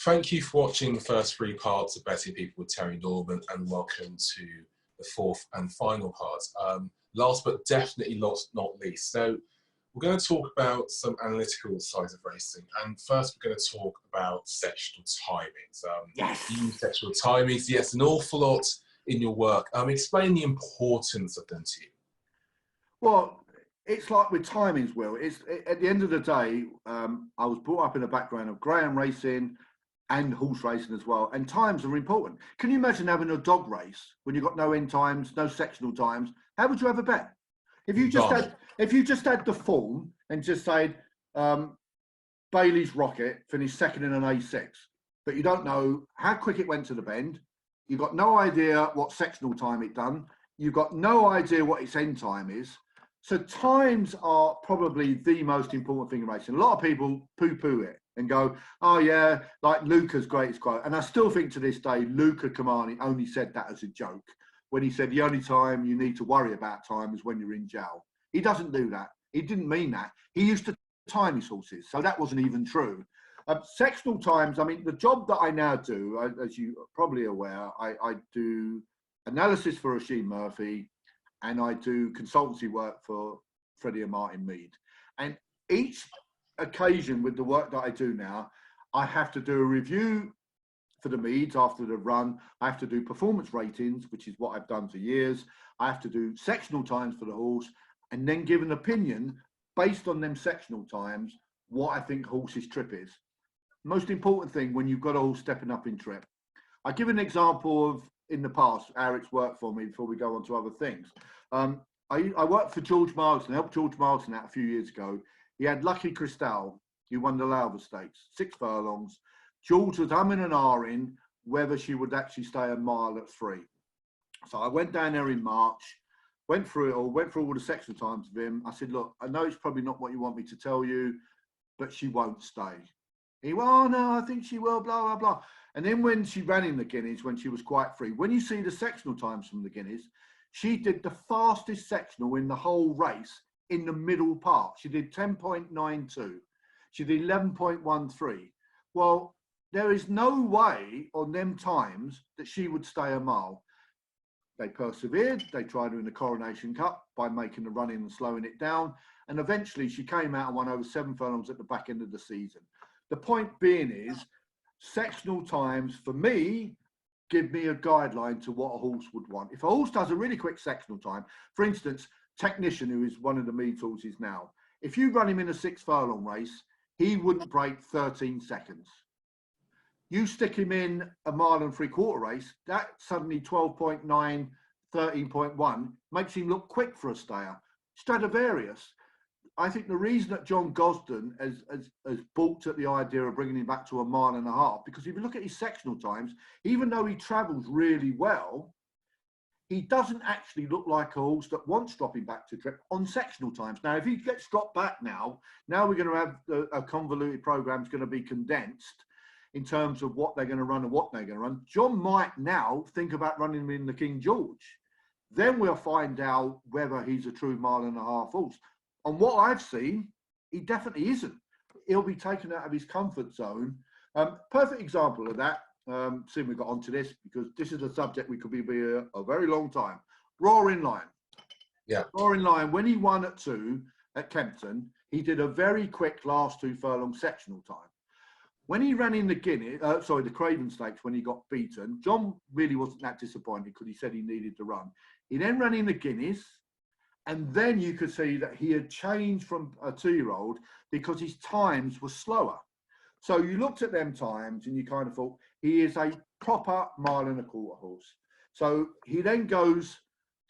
Thank you for watching the first 3 parts of Betting People with Terry Norman, and welcome to the 4th and final part. Last but definitely not least, so we're going to talk about some analytical sides of racing, and first we're going to talk about sectional timings. Yes. You use sectional timings, yes, an awful lot in your work. Explain the importance of them to you. Well, it's like with timings, Will. At the end of the day, I was brought up in a background of greyhound racing and horse racing as well, and times are important. Can you imagine having a dog race when you've got no end times, no sectional times? How would you ever bet? If you just had the form and just said Bailey's Rocket finished second in an A6, but you don't know how quick it went to the bend, you've got no idea what sectional time it done, you've got no idea what its end time is. So times are probably the most important thing in racing. A lot of people poo-poo it and go, oh yeah, like Luca's greatest quote. And I still think to this day, Luca Kamani only said that as a joke when he said the only time you need to worry about time is when you're in jail. He doesn't do that. He didn't mean that. He used to time his horses, so that wasn't even true. Sectional times, I mean, the job that I now do, as you are probably aware, I do analysis for Oisin Murphy, and I do consultancy work for Freddie and Martin Mead. And each occasion with the work that I do now, I have to do a review for the Meads after the run. I have to do performance ratings, which is what I've done for years. I have to do sectional times for the horse, and then give an opinion based on them sectional times, what I think horse's trip is. Most important thing when you've got a horse stepping up in trip. I give an example of in the past how it's worked for me before we go on to other things. I worked for George Marsden, helped George Marsden out a few years ago. He had Lucky Cristal, who won the Lowther Stakes, 6 furlongs. George was umming and ahhing whether she would actually stay a mile at 3. So I went down there in March, went through all the sectional times of him. I said, look, I know it's probably not what you want me to tell you, but she won't stay. He went, oh no, I think she will, blah, blah, blah. And then when she ran in the Guineas, when she was quite free, when you see the sectional times from the Guineas, she did the fastest sectional in the whole race in the middle part. She did 10.92. She did 11.13. Well, there is no way on them times that she would stay a mile. They persevered. They tried her in the Coronation Cup by making the run in and slowing it down. And eventually she came out and won over 7 furlongs at the back end of the season. The point being is, sectional times, for me, give me a guideline to what a horse would want. If a horse does a really quick sectional time, for instance, Technician, who is one of the Mead horses now, if you run him in a 6 furlong race, he wouldn't break 13 seconds. You stick him in a 1 3/4 race, that suddenly 12.9, 13.1 makes him look quick for a stayer. Stradivarius, I think the reason that John Gosden has balked at the idea of bringing him back to a 1.5 miles, because if you look at his sectional times, even though he travels really well, he doesn't actually look like a horse that wants dropping back to trip on sectional times. Now, if he gets dropped back now we're going to have a convoluted program's going to be condensed in terms of what they're going to run and what they're going to run. John might now think about running him in the King George. Then we'll find out whether he's a true 1.5 mile horse. On what I've seen, he definitely isn't. He'll be taken out of his comfort zone. Perfect example of that, seeing we got onto this, because this is a subject we could be here a very long time. Roaring Lion. Yeah. Roaring Lion, when he won at 2 at Kempton, he did a very quick last 2 furlong sectional time. When he ran in the the Craven Stakes, when he got beaten, John really wasn't that disappointed because he said he needed to run. He then ran in the Guineas, and then you could see that he had changed from a 2-year-old because his times were slower. So you looked at them times and you kind of thought, he is a proper 1.25 mile horse. So he then goes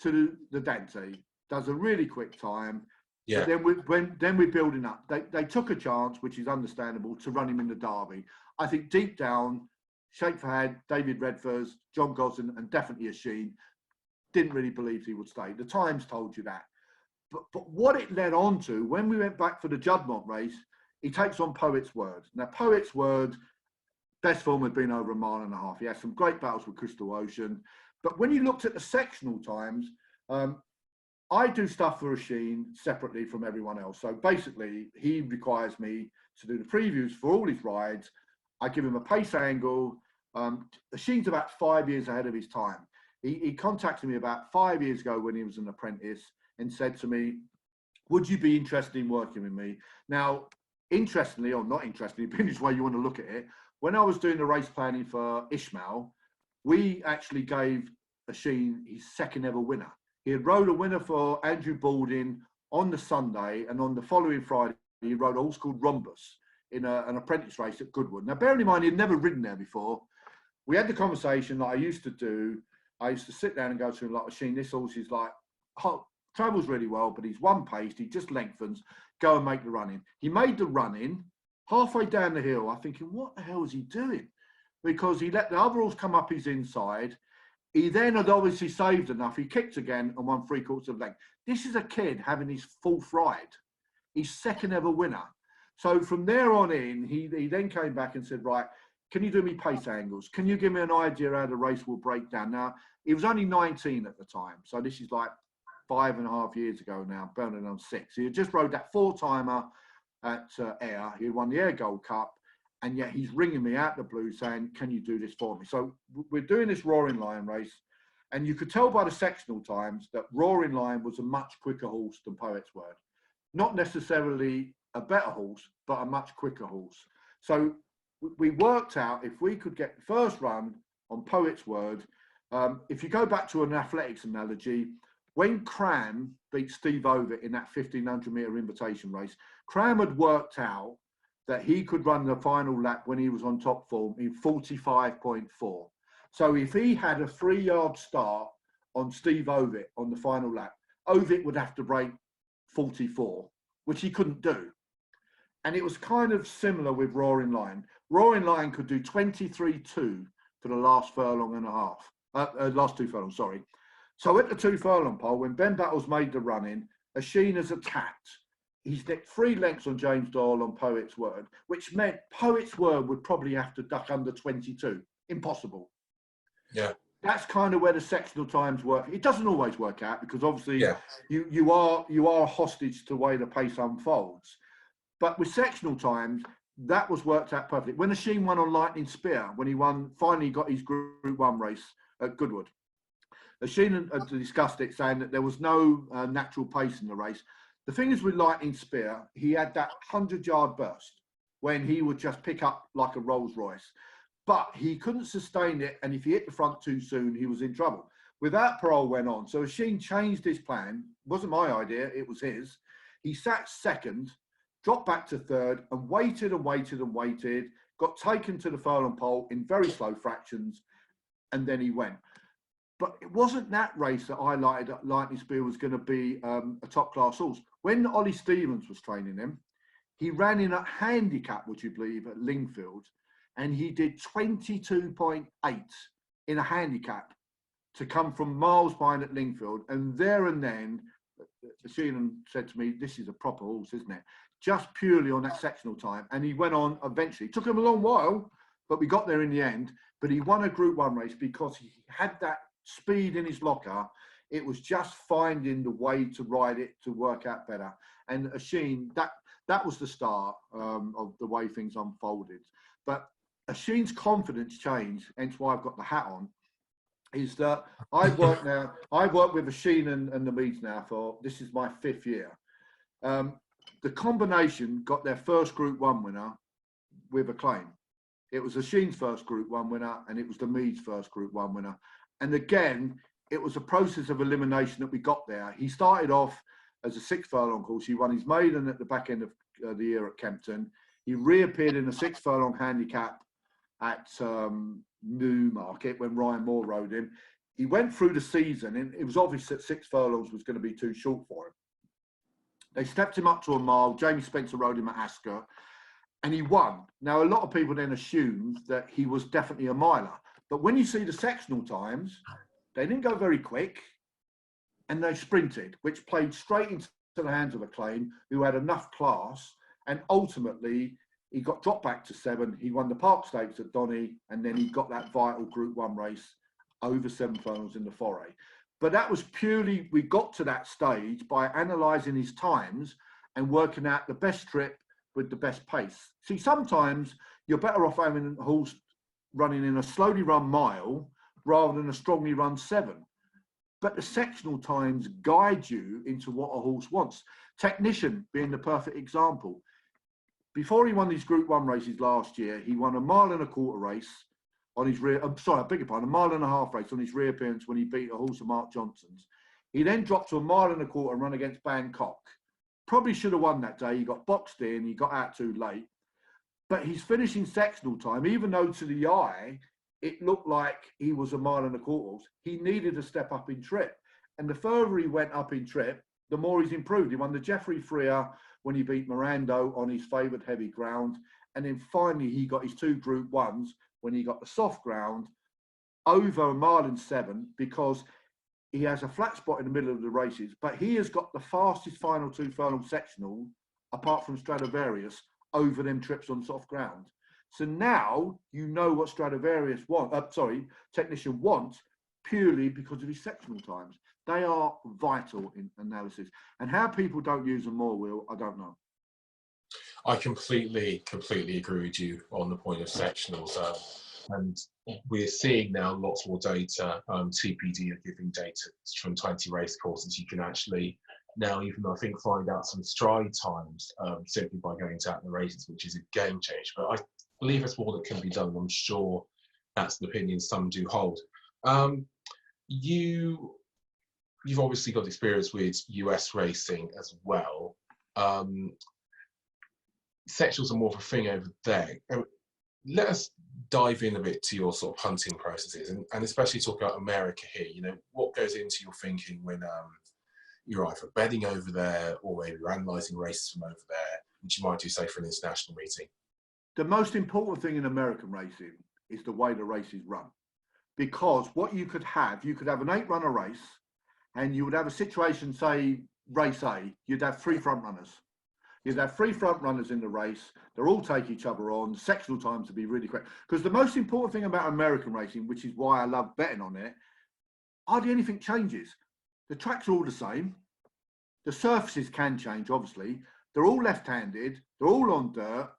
to the Dante, does a really quick time. Yeah. But then we're building up. They took a chance, which is understandable, to run him in the Derby. I think deep down, Sheikh Fahad, David Redfers, John Gosden, and definitely Oisin didn't really believe he would stay. The Times told you that. But what it led on to, when we went back for the Juddmonte race, he takes on Poet's Word. Now, Poet's Word, best form had been over 1.5 miles. He had some great battles with Crystal Ocean. But when you looked at the sectional times, I do stuff for Oisin separately from everyone else. So basically, he requires me to do the previews for all his rides. I give him a pace angle. Oisin's about 5 years ahead of his time. He contacted me about 5 years ago when he was an apprentice and said to me, would you be interested in working with me? Now, interestingly, or not interestingly, depending which way you want to look at it, when I was doing the race planning for Ishmael, we actually gave Oisin his second ever winner. He had rode a winner for Andrew Balding on the Sunday, and on the following Friday, he rode a horse called Rhombus in an apprentice race at Goodwood. Now, bearing in mind, he'd never ridden there before. We had the conversation like I used to do. I used to sit down and go to him like, Oisin, this horse is like, travels really well, but he's one paced, he just lengthens, go and make the run-in. He made the run-in halfway down the hill. I'm thinking, what the hell is he doing? Because he let the other horse come up his inside. He then had obviously saved enough. He kicked again and won 3/4 of length. This is a kid having his fourth ride. His second ever winner. So from there on in, he then came back and said, right, can you do me pace angles? Can you give me an idea how the race will break down? Now, he was only 19 at the time. So this is like 5.5 years ago now, burning on 6. He had just rode that 4-timer at Ayr. He won the Ayr Gold Cup. And yet he's ringing me out the blue saying, can you do this for me? So we're doing this Roaring Lion race. And you could tell by the sectional times that Roaring Lion was a much quicker horse than Poet's Word. Not necessarily a better horse, but a much quicker horse. So we worked out if we could get the first run on Poet's Word. If you go back to an athletics analogy, when Cram beat Steve Ovett in that 1,500 metre invitation race, Cram had worked out that he could run the final lap when he was on top form in 45.4. So if he had a 3-yard start on Steve Ovett on the final lap, Ovett would have to break 44, which he couldn't do. And it was kind of similar with Roaring Lion. Roaring Lion could do 23.2 for the last furlong and a half, last 2 furlongs, sorry. So at the 2 furlong pole, when Ben Battles made the run-in, Oisin has attacked. He's nicked 3 lengths on James Doyle on Poet's Word, which meant Poet's Word would probably have to duck under 22. Impossible. Yeah. That's kind of where the sectional times work. It doesn't always work out because obviously you are hostage to the way the pace unfolds. But with sectional times, that was worked out perfectly. When Oisin won on Lightning Spear, when he finally got his Group 1 race at Goodwood, Oisin had discussed it, saying that there was no natural pace in the race. The thing is with Lightning Spear, he had that 100-yard burst when he would just pick up like a Rolls Royce. But he couldn't sustain it, and if he hit the front too soon, he was in trouble. With that, parole went on. So Oisin changed his plan. It wasn't my idea, it was his. He sat second, dropped back to third, and waited and waited and waited, got taken to the furlong pole in very slow fractions, and then he went. But it wasn't that race that I highlighted that Lightning Spear was going to be a top-class horse. When Ollie Stevens was training him, he ran in a handicap, would you believe, at Lingfield, and he did 22.8 in a handicap to come from miles behind at Lingfield. And there and then, Oisin said to me, this is a proper horse, isn't it? Just purely on that sectional time. And he went on eventually. It took him a long while, but we got there in the end. But he won a Group 1 race because he had that speed in his locker. It was just finding the way to ride it to work out better. And Oisin, that was the start of the way things unfolded. But Oisin's confidence changed, hence why I've got the hat on, is that I've worked with Oisin and the Meads now for, this is my 5th year. The combination got their first Group 1 winner with acclaim. It was Oisin's first Group 1 winner, and it was the Meads' first Group 1 winner. And again, it was a process of elimination that we got there. He started off as a 6 furlong horse. He won his maiden at the back end of the year at Kempton. He reappeared in a 6 furlong handicap at Newmarket when Ryan Moore rode him. He went through the season, and it was obvious that 6 furlongs was going to be too short for him. They stepped him up to a mile. Jamie Spencer rode him at Ascot, and he won. Now, a lot of people then assumed that he was definitely a miler. But when you see the sectional times, they didn't go very quick, and they sprinted, which played straight into the hands of Acclaim, who had enough class, and ultimately he got dropped back to 7. He won the Park Stakes at Donny, and then he got that vital Group 1 race over 7 furlongs in the Foray. But that was purely, we got to that stage by analysing his times and working out the best trip with the best pace. See, sometimes you're better off having a horse running in a slowly run mile rather than a strongly run 7. But the sectional times guide you into what a horse wants. Technician being the perfect example. Before he won these Group 1 races last year, he won a 1.25 mile race on his rear, sorry, I beg your pardon, a 1.5 mile race on his reappearance when he beat a horse of Mark Johnson's. He then dropped to a 1.25 mile and run against Bangkok. Probably should have won that day. He got boxed in, he got out too late. But his finishing sectional time, even though to the eye, it looked like he was a 1.25 miles, he needed a step up in trip. And the further he went up in trip, the more he's improved. He won the Jeffrey Freer when he beat Mirando on his favoured heavy ground. And then finally, he got his 2 Group 1s when he got the soft ground over 1.7 miles because he has a flat spot in the middle of the races, but he has got the fastest final 2 furlong sectional, apart from Stradivarius, over them trips on soft ground. So now you know what Stradivarius technician wants purely because of his sectional times. They are vital in analysis. And how people don't use them more, Will, I don't know. I completely agree with you on the point of sectionals. And we're seeing now lots more data. TPD are giving data from 20 race courses. You can actually now even, I think, find out some stride times simply by going out in the races, which is a game change. But I believe there's more that can be done. I'm sure that's the opinion some do hold. You've obviously got experience with US racing as well. Sectionals are more of a thing over there. Let us dive in a bit to your sort of hunting processes and especially talk about America here. You know, what goes into your thinking when you're either betting over there or maybe you're analysing races from over there, which you might do, say, for an international meeting? The most important thing in American racing is the way the race is run. Because what you could have an 8-runner race and you would have a situation, say, race A, you'd have 3 front runners. You'd have 3 front runners in the race. They'll all take each other on. Sectional times to be really quick. Because the most important thing about American racing, which is why I love betting on it, hardly anything changes. The tracks are all the same. The surfaces can change, obviously. They're all left-handed. They're all on dirt.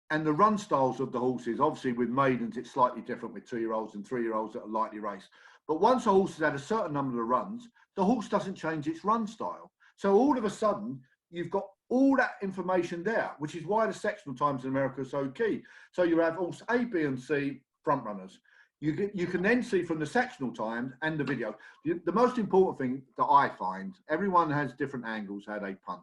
And the run styles of the horses, obviously with maidens, it's slightly different with 2-year-olds and 3-year-olds that are lightly raced. But once a horse has had a certain number of runs, the horse doesn't change its run style. So all of a sudden, you've got all that information there, which is why the sectional times in America are so key. So you have horse A, B, and C front runners. You can then see from the sectional times and the video. The most important thing that I find, everyone has different angles how they punt.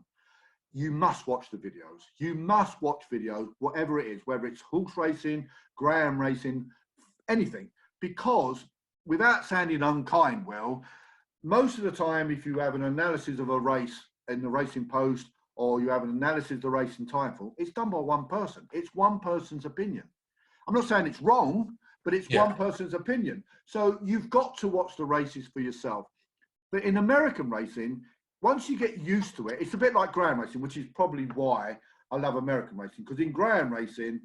You must watch the videos. You must watch videos, whatever it is, whether it's horse racing, greyhound racing, anything. Because without sounding unkind, Will, most of the time, if you have an analysis of a race in the Racing Post or you have an analysis of the race in Timeform, it's done by one person. It's one person's opinion. I'm not saying it's wrong, but it's one person's opinion. So you've got to watch the races for yourself. But in American racing, once you get used to it, it's a bit like greyhound racing, which is probably why I love American racing. Because in greyhound racing,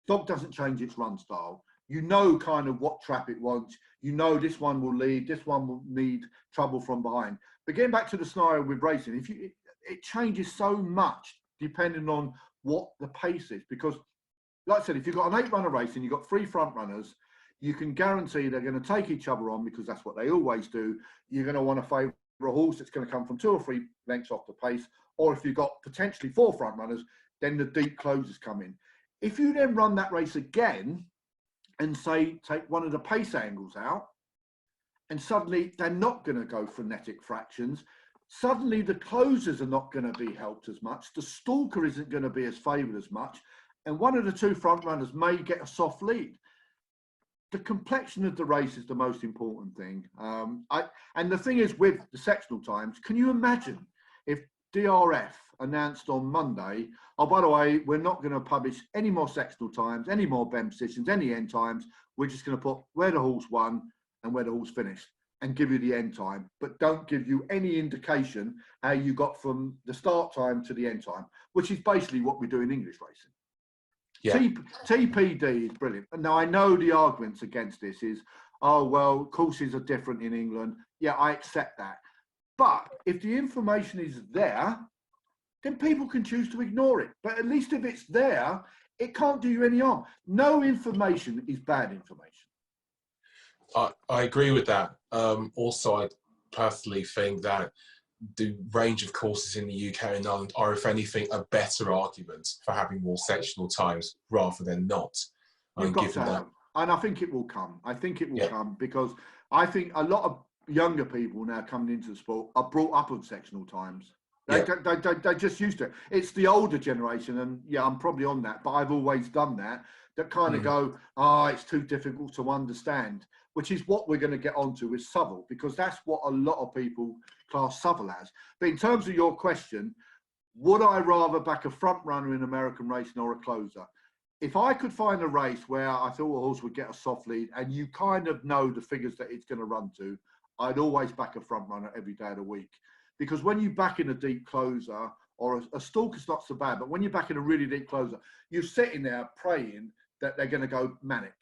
dog doesn't change its run style. You know kind of what trap it wants. You know this one will lead, this one will need trouble from behind. But getting back to the scenario with racing, it changes so much depending on what the pace is. Because, like I said, if you've got an 8-runner race and you've got 3 front runners, you can guarantee they're going to take each other on because that's what they always do. You're going to want to favour a horse that's going to come from 2 or 3 lengths off the pace. Or if you've got potentially 4 front runners, then the deep closes come in. If you then run that race again and say, take one of the pace angles out, and suddenly they're not going to go frenetic fractions, suddenly the closers are not going to be helped as much, the stalker isn't going to be as favoured as much, and one of the 2 front runners may get a soft lead. The complexion of the race is the most important thing. And the thing is with the sectional times, can you imagine if DRF announced on Monday, oh, by the way, we're not going to publish any more sectional times, any more bend positions, any end times. We're just going to put where the horse won and where the horse finished and give you the end time, but don't give you any indication how you got from the start time to the end time, which is basically what we do in English racing. Yeah. TPD is brilliant. Now, I know the arguments against this is, oh, well, courses are different in England. Yeah, I accept that. But if the information is there, then people can choose to ignore it. But at least if it's there, it can't do you any harm. No information is bad information. I agree with that. Also, I personally think that the range of courses in the UK and Ireland are, if anything, a better argument for having more sectional times rather than not. You've got to have, and I think it will come. I think it will come because I think a lot of younger people now coming into the sport are brought up on sectional times. They're just used to it. It's the older generation, and yeah, I'm probably on that, but I've always done that, that kind of go, it's too difficult to understand, which is what we're going to get onto with Southwell, because that's what a lot of people class Southwell as. But in terms of your question, would I rather back a front runner in American racing or a closer? If I could find a race where I thought a horse would get a soft lead and you kind of know the figures that it's going to run to, I'd always back a front runner every day of the week. Because when you back in a deep closer, or a stalker's not so bad, but when you're back in a really deep closer, you're sitting there praying that they're going to go manic.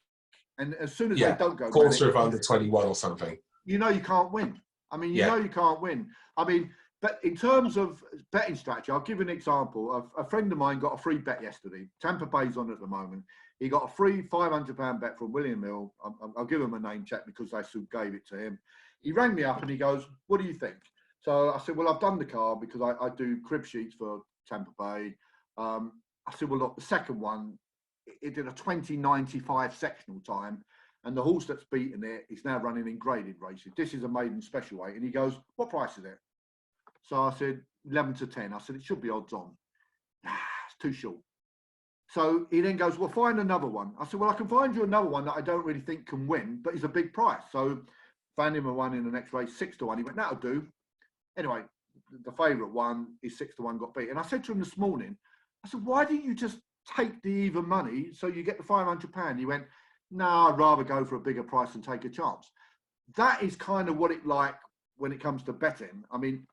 And as soon as they don't go quarter manic, of under 21 or something, you know you can't win. I mean, you know you can't win. I mean, but in terms of betting strategy, I'll give you an example. A friend of mine got a free bet yesterday. Tampa Bay's on at the moment. He got a free £500 bet from William Hill. I'll give him a name check because they still gave it to him. He rang me up and he goes, "What do you think?" So I said, "Well, I've done the card because I do crib sheets for Tampa Bay." I said, "Well, look, the second one, it did a 20.95 sectional time. And the horse that's beaten it is now running in graded racing. This is a maiden special weight." And he goes, "What price is it?" So I said, 11 to 10. I said, "It should be odds on." It's too short. So he then goes, "Well, find another one." I said, "Well, I can find you another one that I don't really think can win, but is a big price." So found him a one in the next race, 6 to 1. He went, "That'll do." Anyway, the favourite one is 6 to 1 got beat. And I said to him this morning, I said, "Why didn't you just take the even money so you get the £500? He went, "No, I'd rather go for a bigger price and take a chance." That is kind of what it's like when it comes to betting. I mean,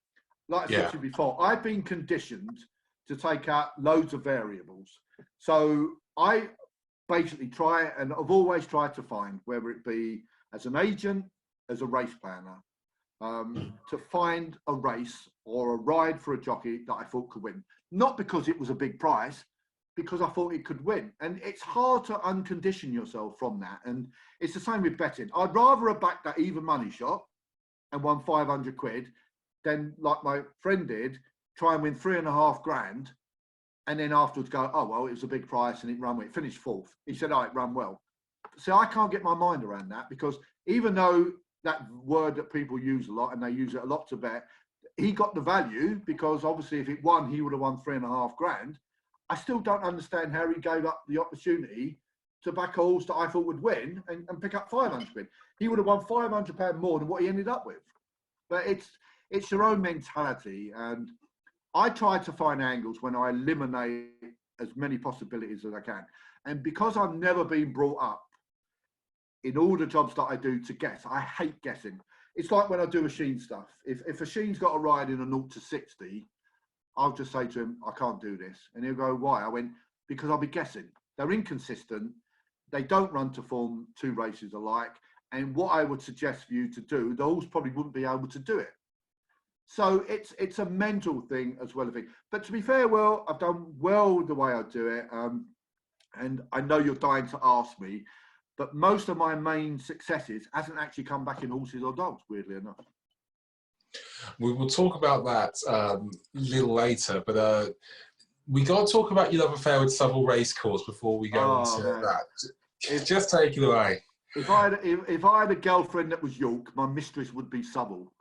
like I said to you before, I've been conditioned to take out loads of variables. So I basically try, and I've always tried to find, whether it be as an agent, as a race planner, to find a race or a ride for a jockey that I thought could win. Not because it was a big price, because I thought it could win. And it's hard to uncondition yourself from that. And it's the same with betting. I'd rather have backed that even money shot and won 500 quid than, like my friend did, try and win 3.5 grand and then afterwards go, "Oh, well, it was a big price and it ran well." It finished 4th. He said, "Oh, it ran well." So I can't get my mind around that, because even though that word that people use a lot and they use it a lot to bet, he got the value because obviously if it won, he would have won 3.5 grand. I still don't understand how he gave up the opportunity to back a horse that I thought would win and pick up 500 quid. He would have won £500 more than what he ended up with. But it's your own mentality. And I try to find angles when I eliminate as many possibilities as I can. And because I've never been brought up in all the jobs that I do to guess, I hate guessing. It's like when I do machine stuff. If a machine's got a ride in a 0 to 60, I'll just say to him, "I can't do this." And he'll go, "Why?" I went, "Because I'll be guessing. They're inconsistent. They don't run to form 2 races alike. And what I would suggest for you to do, the horse probably wouldn't be able to do it." So it's a mental thing as well as thing. But to be fair, well, I've done well the way I do it. And I know you're dying to ask me, but most of my main successes hasn't actually come back in horses or dogs, weirdly enough. We will talk about that a little later, but we got to talk about your love affair with Southwell Racecourse before we go into that. Just take it away. If I had a girlfriend that was York, my mistress would be Southwell.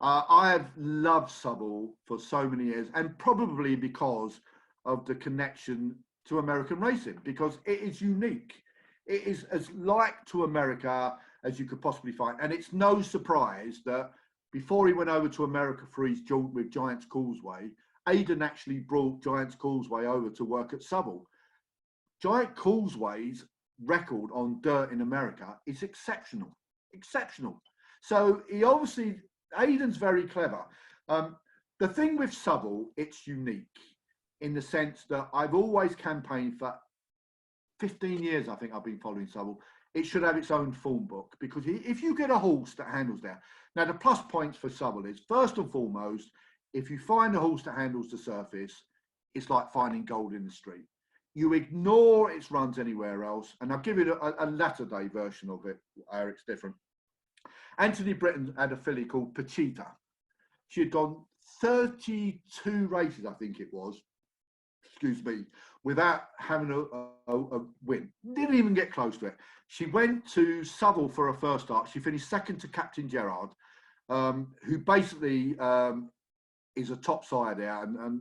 I have loved Southwell for so many years, and probably because of the connection to American racing, because it is unique. It is as like to America as you could possibly find. And it's no surprise that before he went over to America for his jaunt with Giants Causeway, Aidan actually brought Giants Causeway over to work at Southwell. Giant Causeway's record on dirt in America is exceptional. So he obviously, Aidan's very clever. The thing with Southwell, it's unique in the sense that I've always campaigned for 15 years, I think I've been following Southwell. It should have its own form book, because if you get a horse that handles there, now the plus points for Southwell is, first and foremost, if you find a horse that handles the surface, it's like finding gold in the street. You ignore its runs anywhere else. And I'll give you a latter day version of it, how it's different. Anthony Britton had a filly called Pachita. She had gone 32 races, I think it was, excuse me, without having a win. Didn't even get close to it. She went to Southwell for her first start. She finished second to Captain Gerard, who basically is a top sire there. And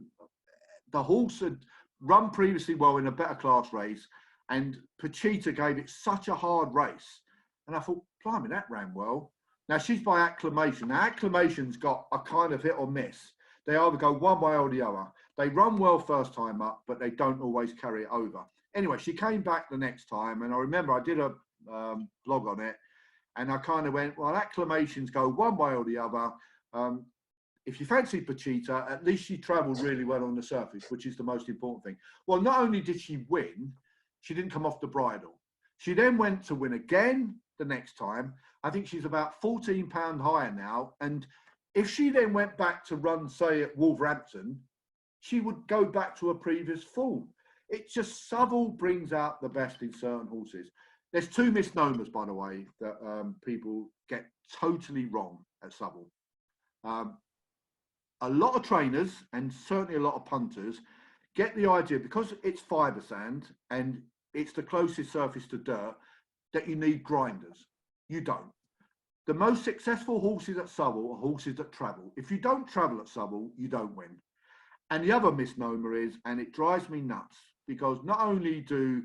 the horse had run previously well in a better class race, and Pachita gave it such a hard race. And I thought, blimey, that ran well. Now, she's by acclamation. Now, acclamation's got a kind of hit or miss. They either go one way or the other. They run well first time up, but they don't always carry it over. Anyway, she came back the next time, and I remember I did a blog on it, and I kind of went, well, acclamations go one way or the other. If you fancy Pachita, at least she travelled really well on the surface, which is the most important thing. Well, not only did she win, she didn't come off the bridle. She then went to win again the next time. I think she's about £14 higher now. And if she then went back to run, say, at Wolverhampton, she would go back to her previous form. It's just Southwell brings out the best in certain horses. There's two misnomers, by the way, that people get totally wrong at Southwell. A lot of trainers, and certainly a lot of punters, get the idea, because it's fibre sand and it's the closest surface to dirt, that you need grinders. You don't. The most successful horses at Southwell are horses that travel. If you don't travel at Southwell, you don't win. And the other misnomer is, and it drives me nuts, because not only do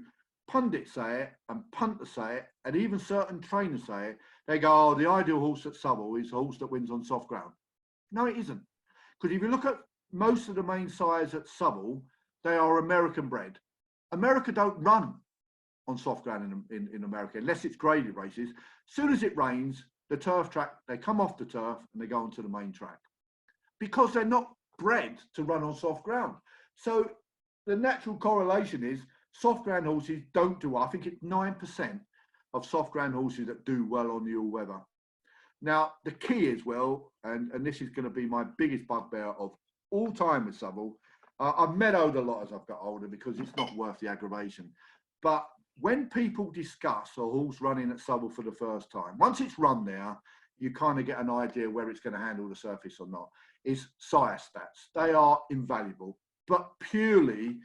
pundits say it and punters say it, and even certain trainers say it, they go, oh, the ideal horse at Southwell is a horse that wins on soft ground. No, it isn't. Because if you look at most of the main sires at Southwell, they are American bred. America don't run on soft ground in America, unless it's graded races. As soon as it rains, the turf track, they come off the turf and they go onto the main track. Because they're not bred to run on soft ground. So the natural correlation is soft ground horses don't do well. I think it's 9% of soft ground horses that do well on the all-weather. Now, the key is, well, and this is going to be my biggest bugbear of all time with Southwell. I've meadowed a lot as I've got older because it's not worth the aggravation. But when people discuss a horse running at Southwell for the first time, once it's run there, you kind of get an idea where it's going to handle the surface or not, is sire stats. They are invaluable, but purely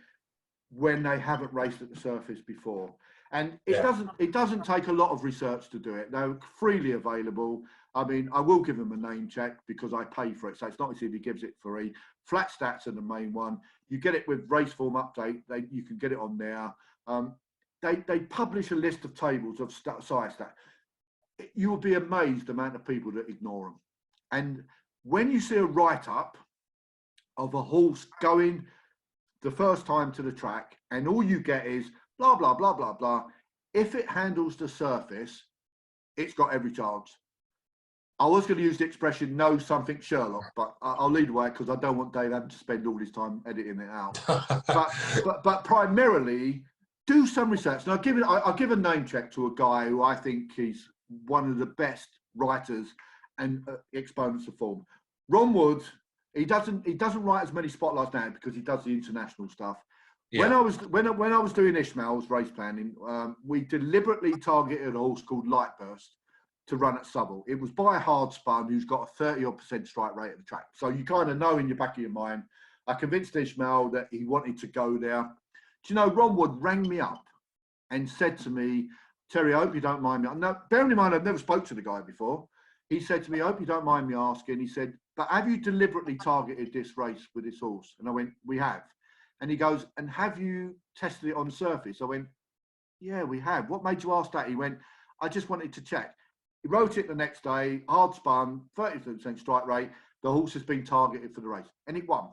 when they haven't raced at the surface before. And it doesn't take a lot of research to do it. They're freely available. I mean, I will give them a name check because I pay for it. So it's not as if he gives it free. Flat stats are the main one. You get it with Raceform Update. You can get it on there. They publish a list of tables of sire stats. You will be amazed the amount of people that ignore them. And when you see a write-up of a horse going the first time to the track and all you get is blah, blah, blah, blah, blah. If it handles the surface, it's got every chance. I was going to use the expression, know something Sherlock, but I'll lead away because I don't want Dave having to spend all his time editing it out. but primarily, do some research. And I'll give a name check to a guy who I think is one of the best writers and exponents of form. Ron Wood, he doesn't write as many spotlights now because he does the international stuff. Yeah. When I was doing Ishmael's race planning, we deliberately targeted a horse called Lightburst to run at Southwell. It was by a hard spun who's got a 30% strike rate at the track. So you kind of know in your back of your mind. I convinced Ishmael that he wanted to go there. Do you know, Ron Wood rang me up and said to me, Terry, I hope you don't mind me. Now, bearing in mind, I've never spoke to the guy before. He said to me, I hope you don't mind me asking. He said, but have you deliberately targeted this race with this horse? And I went, we have. And he goes, and have you tested it on surface? I went, yeah, we have. What made you ask that? He went, I just wanted to check. He wrote it the next day, hard spun, 32% strike rate. The horse has been targeted for the race, and it won.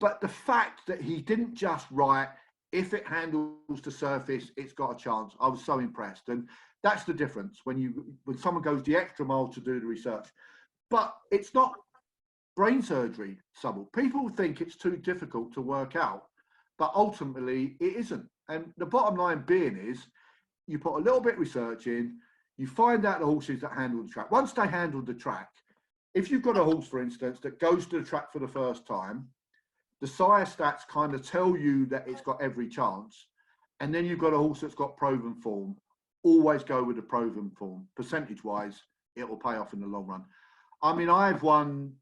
But the fact that he didn't just write, if it handles the surface, it's got a chance. I was so impressed. And that's the difference when someone goes the extra mile to do the research. But it's not brain surgery, Southwell. People think it's too difficult to work out, but ultimately it isn't. And the bottom line being is, you put a little bit of research in, you find out the horses that handle the track. Once they handle the track, if you've got a horse, for instance, that goes to the track for the first time, the sire stats kind of tell you that it's got every chance. And then you've got a horse that's got proven form. Always go with the proven form. Percentage-wise, it will pay off in the long run. I mean, I've won.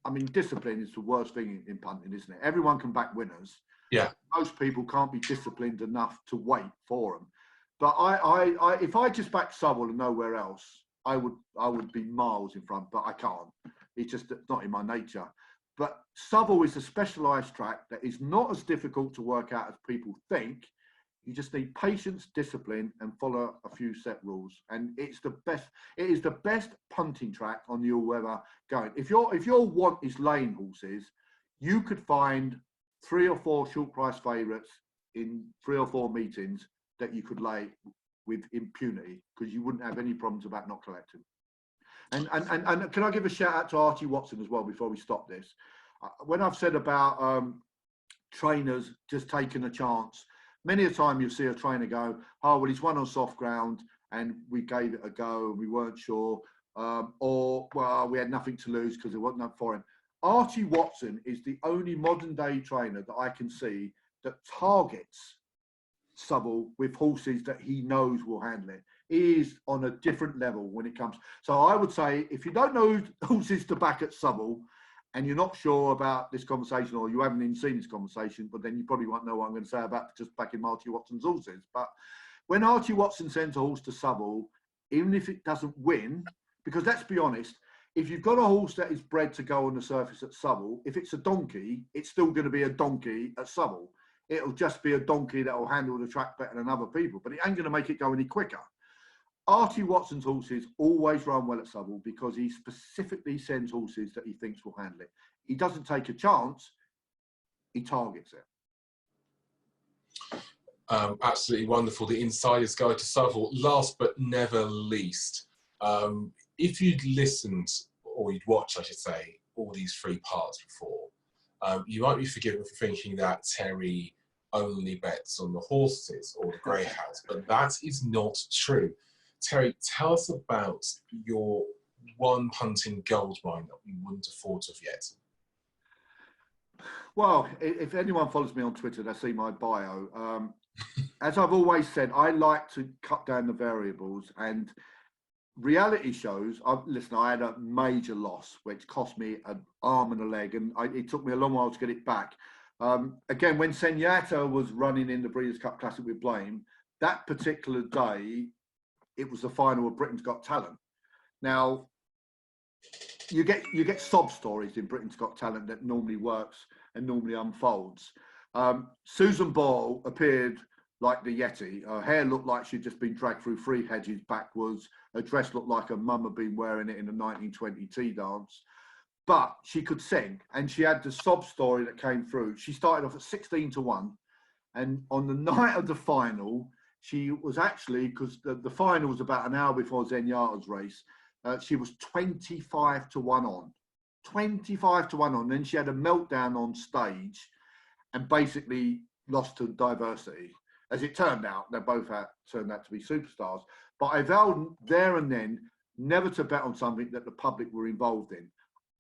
I mean, discipline is the worst thing in punting, isn't it? Everyone can back winners. Yeah. Most people can't be disciplined enough to wait for them. But if I just back Southwell and nowhere else, I would be miles in front, but I can't. It's just not in my nature. But Southwell is a specialised track that is not as difficult to work out as people think. You just need patience, discipline, and follow a few set rules. And it's the best. It is the best punting track on the all-weather going. If your want is lane horses, you could find 3 or 4 short price favourites in 3 or 4 meetings that you could lay with impunity because you wouldn't have any problems about not collecting. And can I give a shout out to Archie Watson as well before we stop this? When I've said about trainers just taking a chance, many a time you'll see a trainer go, oh, well, he's won on soft ground and we gave it a go and we weren't sure. Or, well, we had nothing to lose because there wasn't enough for him. Archie Watson is the only modern day trainer that I can see that targets Southwell with horses that he knows will handle it. He is on a different level when it comes. So I would say if you don't know horses to back at Southwell and you're not sure about this conversation or you haven't even seen this conversation, but then you probably won't know what I'm going to say about just backing Archie Watson's horses. But when Archie Watson sends a horse to Southwell, even if it doesn't win, because let's be honest, if you've got a horse that is bred to go on the surface at Southwell, if it's a donkey, it's still going to be a donkey at Southwell. It'll just be a donkey that will handle the track better than other people, but it ain't going to make it go any quicker. Archie Watson's horses always run well at Southwell because he specifically sends horses that he thinks will handle it. He doesn't take a chance, he targets it. Absolutely wonderful. The Insider's Guide to Southwell. Last but never least, if you'd listened, or you'd watched, I should say, all these 3 parts before, you might be forgiven for thinking that Terry only bets on the horses or the greyhounds, but that is not true. Terry, tell us about your one punting goldmine that we wouldn't have thought of yet. Well, if anyone follows me on Twitter, they see my bio. As I've always said, I like to cut down the variables, and reality shows. Listen, I had a major loss, which cost me an arm and a leg, and it took me a long while to get it back. Again, when Senyatta was running in the Breeders' Cup Classic with Blame, that particular day, it was the final of Britain's Got Talent. Now, you get sob stories in Britain's Got Talent that normally works and normally unfolds. Susan Boyle appeared like the Yeti. Her hair looked like she'd just been dragged through 3 hedges backwards. Her dress looked like her mum had been wearing it in a 1920 tea dance. But she could sing, and she had the sob story that came through. She started off at 16-1, and on the night of the final, she was actually, because the final was about an hour before Zenyatta's race, she was 25-1 on. 25-1 on. Then she had a meltdown on stage and basically lost to Diversity. As it turned out, they both turned out to be superstars. But I vowed there and then never to bet on something that the public were involved in.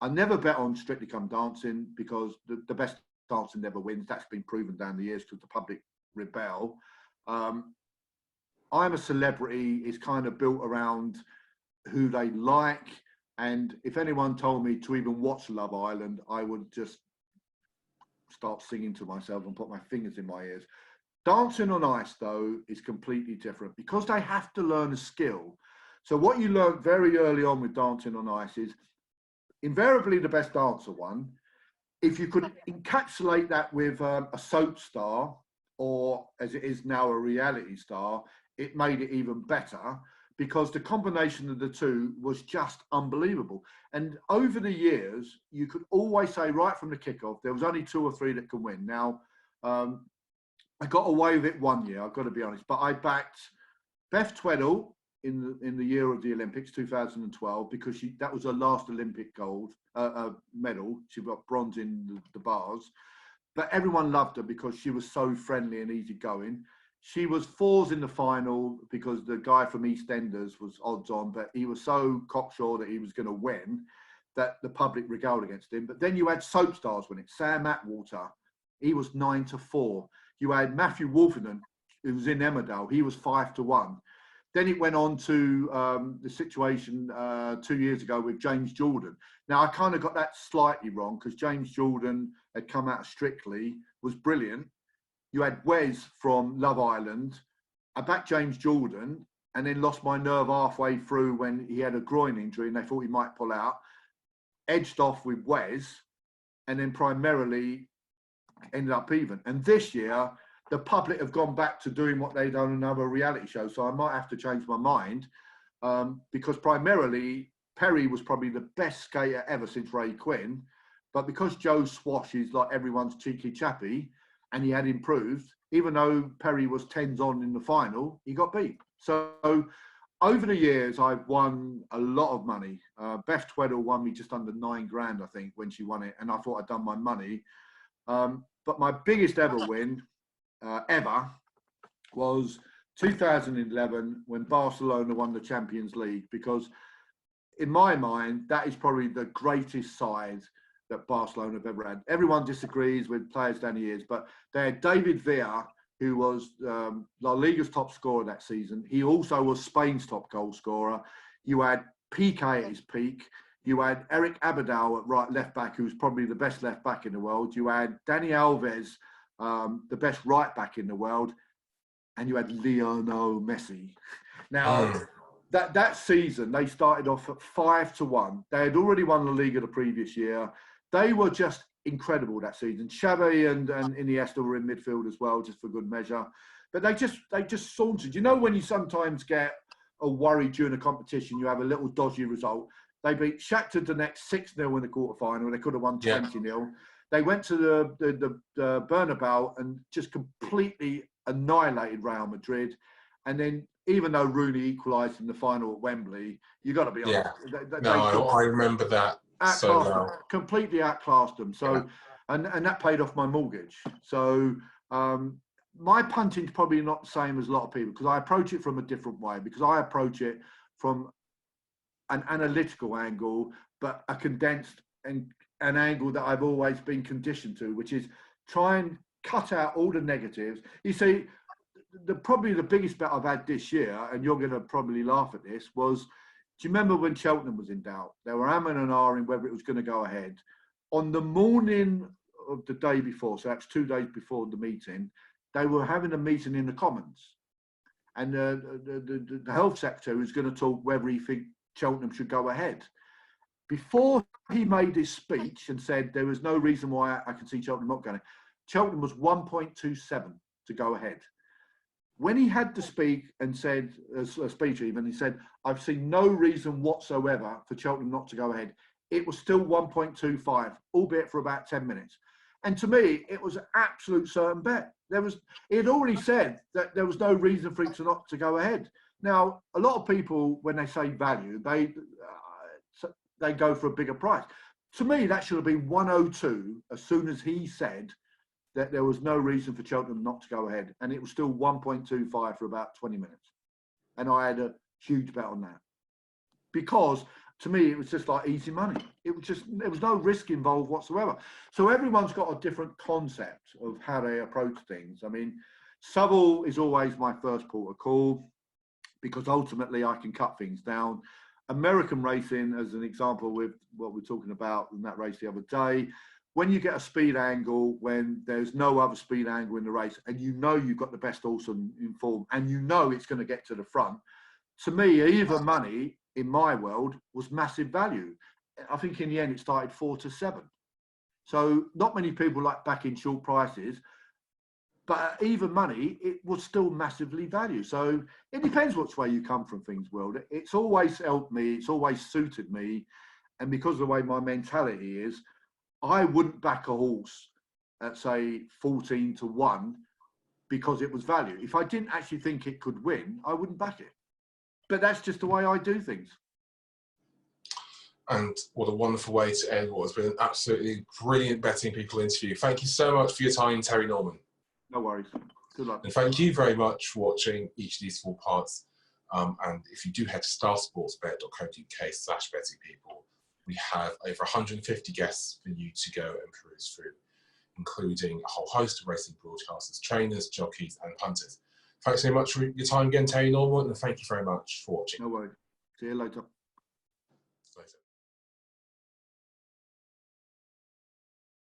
I never bet on Strictly Come Dancing because the best dancing never wins. That's been proven down the years because the public rebel. I'm a Celebrity is kind of built around who they like. And if anyone told me to even watch Love Island, I would just start singing to myself and put my fingers in my ears. Dancing on Ice, though, is completely different because they have to learn a skill. So what you learn very early on with Dancing on Ice is invariably the best dancer won. If you could encapsulate that with a soap star, or as it is now, a reality star, it made it even better because the combination of the two was just unbelievable. And over the years, you could always say right from the kickoff, there was only 2 or 3 that can win. Now, I got away with it one year, I've got to be honest, but I backed Beth Tweddle in the year of the Olympics, 2012, because that was her last Olympic gold medal. She got bronze in the bars. But everyone loved her because she was so friendly and easygoing. She was 4s in the final because the guy from EastEnders was odds on, but he was so cocksure that he was going to win that the public regaled against him. But then you had soap stars winning. Sam Atwater, he was 9-4. You had Matthew Wolfenden, who was in Emmerdale, he was 5-1. Then it went on to the situation 2 years ago with James Jordan. Now, I kind of got that slightly wrong because James Jordan had come out of Strictly, was brilliant. You had Wes from Love Island. I backed James Jordan and then lost my nerve halfway through when he had a groin injury and they thought he might pull out. Edged off with Wes and then primarily ended up even. And this year, the public have gone back to doing what they've done on another reality show. So I might have to change my mind because primarily Perry was probably the best skater ever since Ray Quinn. But because Joe Swash is like everyone's cheeky chappy and he had improved, even though Perry was 10s on in the final, he got beat. So over the years, I've won a lot of money. Beth Tweddle won me just under $9,000, I think, when she won it. And I thought I'd done my money. But my biggest ever win ever was 2011 when Barcelona won the Champions League, because in my mind, that is probably the greatest side that Barcelona have ever had. Everyone disagrees with players down the years, but they had David Villa, who was La Liga's top scorer that season. He also was Spain's top goal scorer. You had Piqué at his peak. You had Eric Abidal at right left back, who was probably the best left back in the world. You had Dani Alves, the best right back in the world, and you had Lionel Messi. Now, that season, they started off at 5-1. They had already won the Liga the previous year. They were just incredible that season. Xavi and Iniesta were in midfield as well, just for good measure. But they just sauntered. You know, when you sometimes get a worry during a competition, you have a little dodgy result. They beat Shakhtar Donetsk 6-0 in the quarterfinal. They could have won 20-0. Yeah. They went to the Bernabeu and just completely annihilated Real Madrid. And then, even though Rooney equalised in the final at Wembley, you got to be honest. Yeah. I remember that so well. Completely outclassed them. So, and that paid off my mortgage. So, my punting's probably not the same as a lot of people because I approach it from a different way. Because I approach it from an analytical angle, but a condensed and an angle that I've always been conditioned to, which is try and cut out all the negatives. You see, probably the biggest bet I've had this year, and you're going to probably laugh at this, was, do you remember when Cheltenham was in doubt? They were umming and ahhing whether it was going to go ahead. On the morning of the day before, so that's 2 days before the meeting, they were having a meeting in the Commons. And the health secretary was going to talk whether he think Cheltenham should go ahead. Before he made his speech and said there was no reason why I could see Cheltenham not going, Cheltenham was 1.27 to go ahead. When he had to speak and said, a speech even, he said, I've seen no reason whatsoever for Cheltenham not to go ahead. It was still 1.25, albeit for about 10 minutes. And to me, it was an absolute certain bet. He had already said that there was no reason for it not to go ahead. Now, a lot of people, when they say value, they go for a bigger price. To me, that should have been 102 as soon as he said that there was no reason for Cheltenham not to go ahead. And it was still 1.25 for about 20 minutes. And I had a huge bet on that. Because to me, it was just like easy money. There was no risk involved whatsoever. So everyone's got a different concept of how they approach things. I mean, Southwell is always my first port of call because ultimately I can cut things down. American racing, as an example with what we're talking about in that race the other day, when you get a speed angle, when there's no other speed angle in the race, and you know you've got the best horse in form, and you know it's going to get to the front, to me, even money in my world was massive value. I think in the end it started 4-7. So not many people like backing short prices, but even money, it was still massively valued. So it depends which way you come from things, World. It's always helped me. It's always suited me. And because of the way my mentality is, I wouldn't back a horse at, say, 14-1 because it was value. If I didn't actually think it could win, I wouldn't back it. But that's just the way I do things. And what a wonderful way to end what has been an absolutely brilliant Betting People interview. Thank you so much for your time, Terry Norman. No worries. Good luck. And thank you very much for watching each of these 4 parts. And if you do head to starsports.bet.co.uk/bettingpeople, we have over 150 guests for you to go and peruse through, including a whole host of racing broadcasters, trainers, jockeys, and punters. Thanks very much for your time again, Terry Norman, and thank you very much for watching. No worries. See you later. Later.